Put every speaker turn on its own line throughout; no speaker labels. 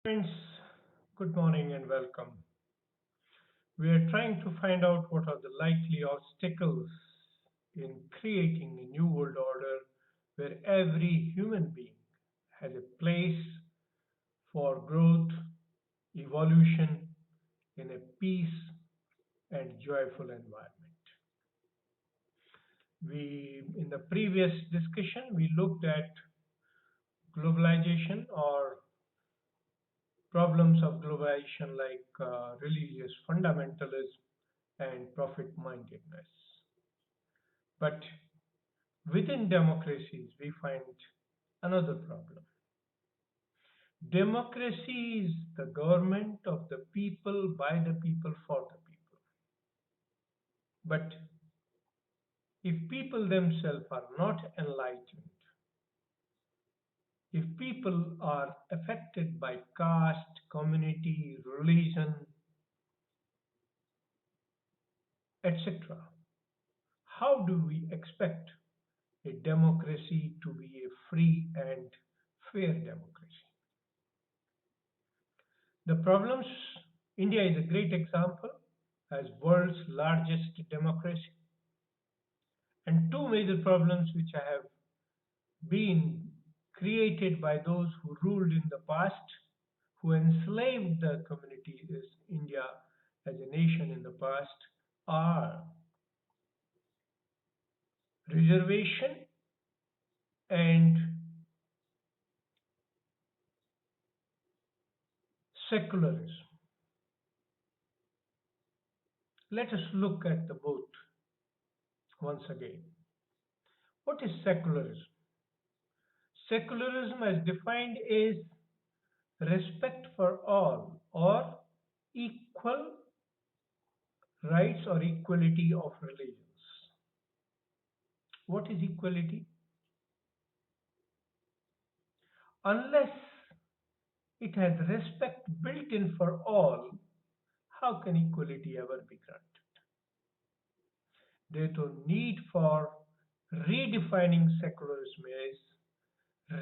Friends, good morning and welcome. We are trying to find out what are the likely obstacles in creating a new world order where every human being has a place for growth, evolution in a peace and joyful environment. In the previous discussion, we looked at globalization or problems of globalization like religious fundamentalism and profit mindedness. But within democracies, we find another problem. Democracy is the government of the people, by the people, for the people. But if people themselves are not enlightened, if people are affected by caste, community, religion, etc., how do we expect a democracy to be a free and fair democracy? The problems, India is a great example as world's largest democracy. And two major problems which have been created by those who ruled in the past, who enslaved the community is India as a nation in the past, are reservation and secularism. Let us look at the both once again. What is secularism? Secularism, as defined, is respect for all or equal rights or equality of religions. What is equality? Unless it has respect built in for all, how can equality ever be granted? Therefore, need for redefining secularism is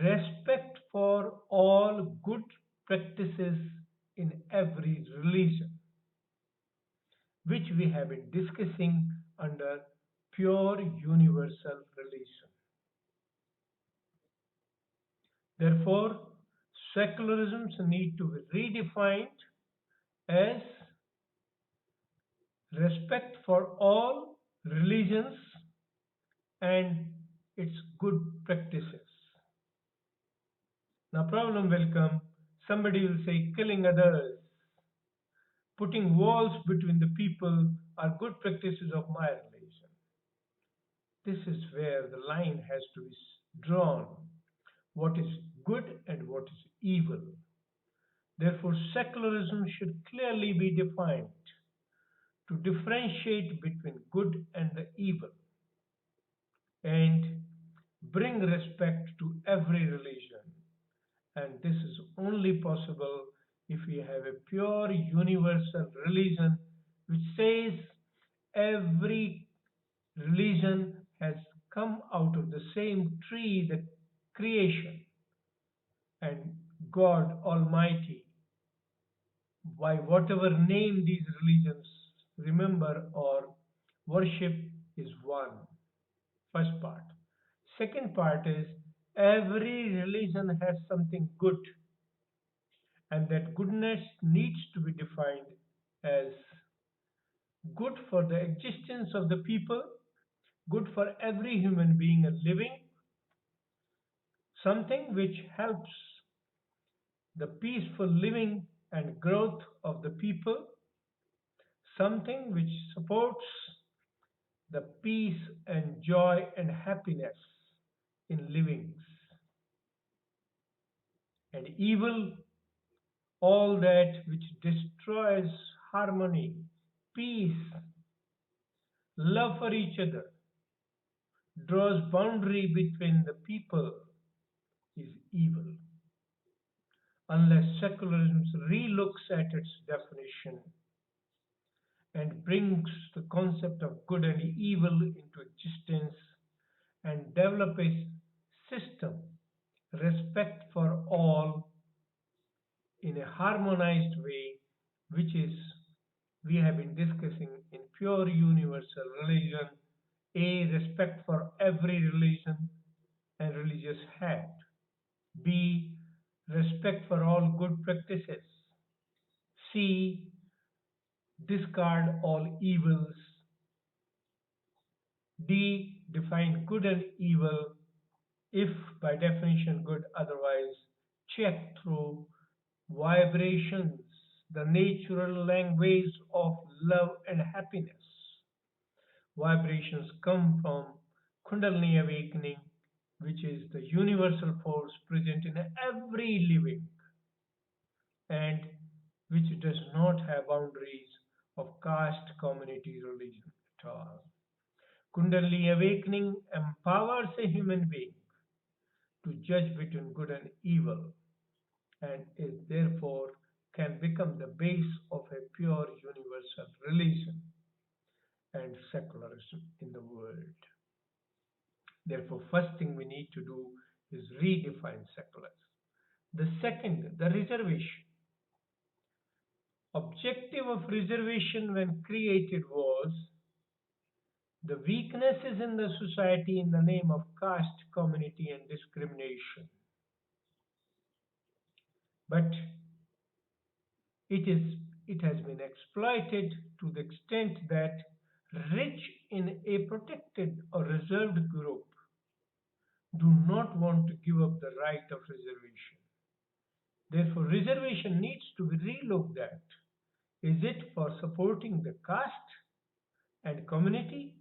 respect for all good practices in every religion, which we have been discussing under pure universal religion. Therefore, secularism need to be redefined as respect for all religions and its good practices. Now, problem will come. Somebody will say killing others, putting walls between the people are good practices of my religion. This is where the line has to be drawn. What is good and what is evil. Therefore, secularism should clearly be defined to differentiate between good and the evil and bring respect to every religion. And this is only possible if we have a pure universal religion which says every religion has come out of the same tree, the creation, and God Almighty, by whatever name these religions remember or worship, is one. First part. Second part is every religion has something good, and that goodness needs to be defined as good for the existence of the people, good for every human being and living, something which helps the peaceful living and growth of the people, something which supports the peace and joy and happiness in livings, and evil, all that which destroys harmony, peace, love for each other, draws boundary between the people is evil. Unless secularism relooks at its definition and brings the concept of good and evil into existence and develop a system, respect for all, in a harmonized way, which is we have been discussing in pure universal religion, A. Respect for every religion and religious had. B. Respect for all good practices. C. Discard all evils. D. Define good and evil, if by definition good, otherwise check through vibrations, the natural language of love and happiness. Vibrations come from Kundalini awakening, which is the universal force present in every living and which does not have boundaries of caste, community, religion at all. Kundalini awakening empowers a human being to judge between good and evil and is therefore can become the base of a pure universal religion and secularism in the world. Therefore, first thing we need to do is redefine secularism. The second, the reservation. Objective of reservation when created was the weaknesses in the society in the name of caste, community, and discrimination. But it is it has been exploited to the extent that rich in a protected or reserved group do not want to give up the right of reservation. Therefore, reservation needs to be relooked at. Is it for supporting the caste and community,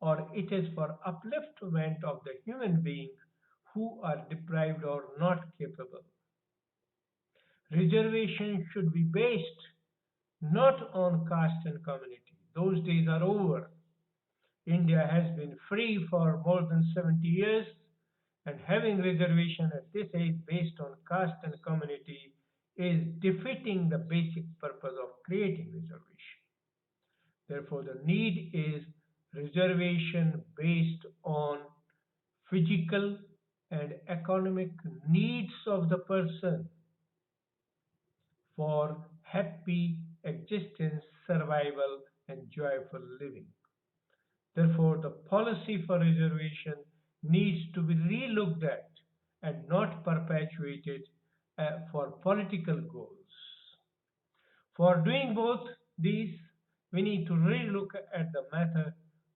or it is for upliftment of the human being who are deprived or not capable? Reservation should be based not on caste and community. Those days are over. India has been free for more than 70 years, and having reservation at this age based on caste and community is defeating the basic purpose of creating reservation. Therefore, the need is reservation based on physical and economic needs of the person for happy existence, survival, and joyful living. Therefore, the policy for reservation needs to be relooked at and not perpetuated for political goals. For doing both these, we need to relook at the method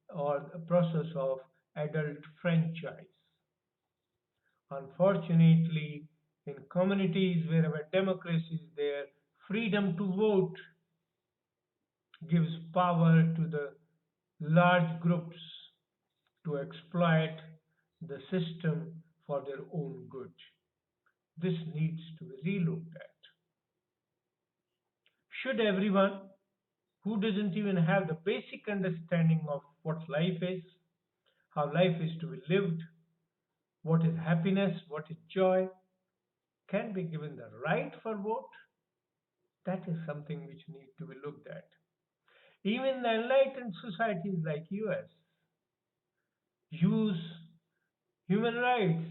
or the process of adult franchise. Unfortunately, in communities wherever democracy is there, freedom to vote gives power to the large groups to exploit the system for their own good. This needs to be relooked at. Should everyone who doesn't even have the basic understanding of what life is, how life is to be lived, what is happiness, what is joy, can be given the right for vote? That is something which needs to be looked at. Even the enlightened societies like US use human rights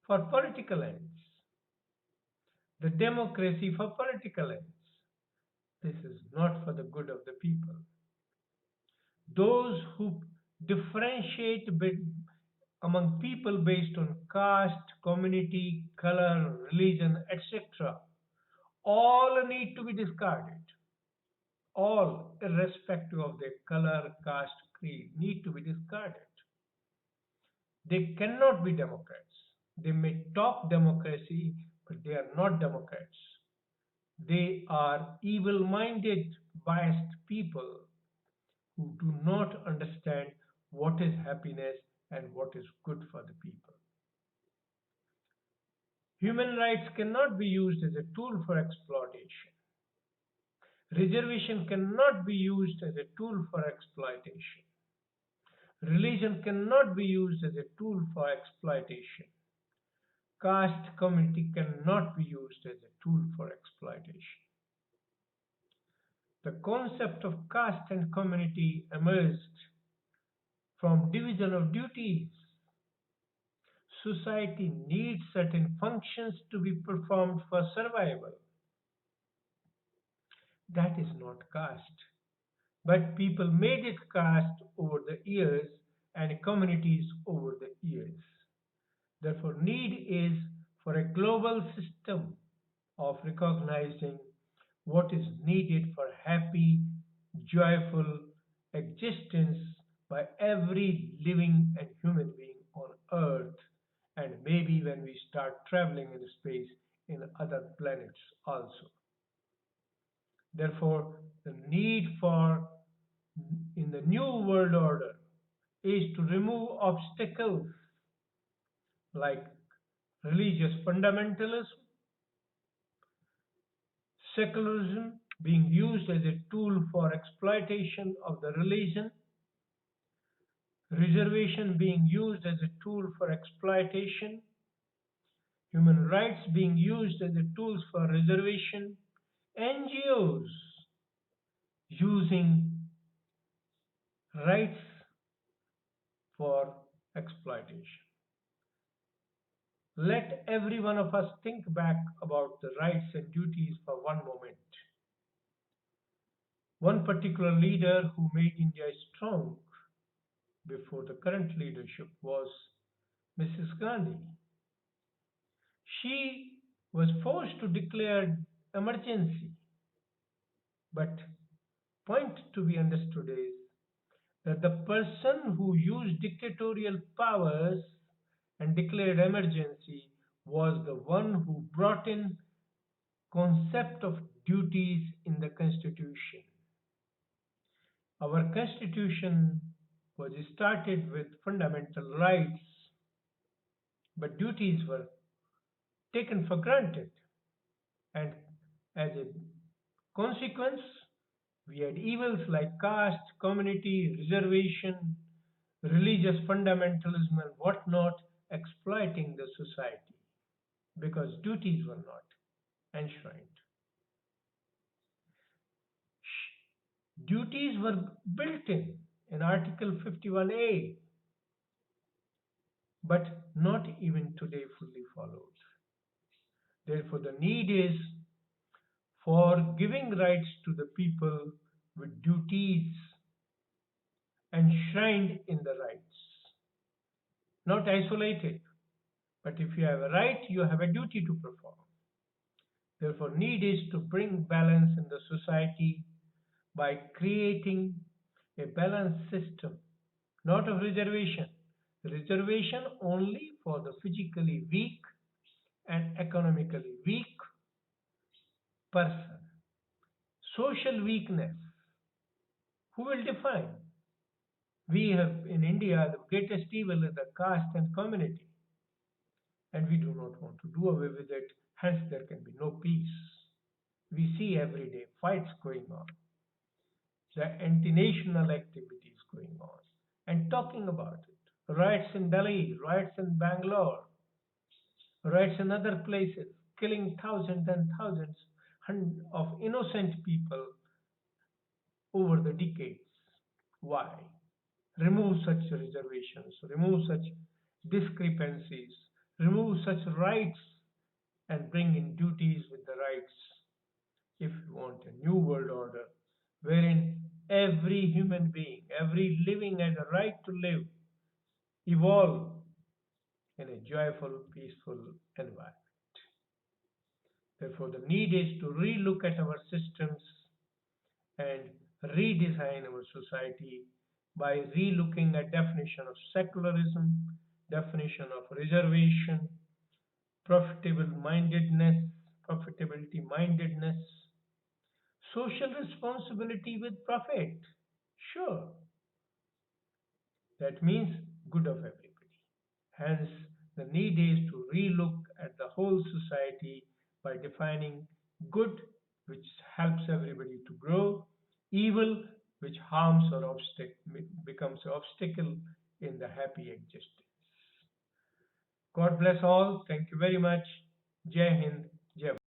for political ends, the democracy for political ends. This is not for the good of the people. Those who differentiate among people based on caste, community, color, religion, etc., all need to be discarded. All, irrespective of their color, caste, creed, need to be discarded. They cannot be Democrats. They may talk democracy, but they are not Democrats. They are evil minded, biased people who do not understand what is happiness and what is good for the people. Human rights cannot be used as a tool for exploitation. Reservation cannot be used as a tool for exploitation. Religion cannot be used as a tool for exploitation. Caste community cannot be used as a tool for exploitation. The concept of caste and community emerged from division of duties. Society needs certain functions to be performed for survival. That is not caste. But people made it caste over the years and communities over the years. Therefore, need is for a global system of recognizing what is needed for happy, joyful existence by every living and human being on earth, and maybe when we start traveling in space in other planets also. Therefore, the need for in the new world order is to remove obstacles like religious fundamentalism, secularism being used as a tool for exploitation of the religion, reservation being used as a tool for exploitation, human rights being used as a tools for reservation, NGOs using rights for exploitation. Let every one of us think back about the rights and duties for one moment. One particular leader who made India strong before the current leadership was Mrs. Gandhi. She was forced to declare emergency, but point to be understood is that the person who used dictatorial powers and declared emergency was the one who brought in concept of duties in the constitution. Our constitution was started with fundamental rights, but duties were taken for granted, and as a consequence, we had evils like caste, community, reservation, religious fundamentalism, and whatnot exploiting the society because duties were not enshrined. Duties were built in Article 51A, but not even today fully followed. Therefore, the need is for giving rights to the people with duties enshrined in the rights, not isolated. But if you have a right, you have a duty to perform. Therefore, need is to bring balance in the society by creating a balanced system, not of reservation. Reservation only for the physically weak and economically weak person. Social weakness, who will define? We have in India the greatest evil is the caste and community, and we do not want to do away with it, hence, there can be no peace. We see every day fights going on, the anti national activities going on, and talking about it. Riots in Delhi, riots in Bangalore, riots in other places, killing thousands and thousands of innocent people over the decades. Why? Remove such reservations, remove such discrepancies, remove such rights, and bring in duties with the rights if you want a new world order wherein every human being, every living has a right to live, evolve in a joyful, peaceful environment. Therefore, the need is to relook at our systems and redesign our society by relooking at definition of secularism, definition of reservation, profitable mindedness, profitability mindedness, social responsibility with profit. Sure, that means good of everybody. Hence, the need is to relook at the whole society by defining good, which helps everybody to grow, evil, which harms or becomes an obstacle in the happy existence. God bless all. Thank you very much. Jai Hind. Jai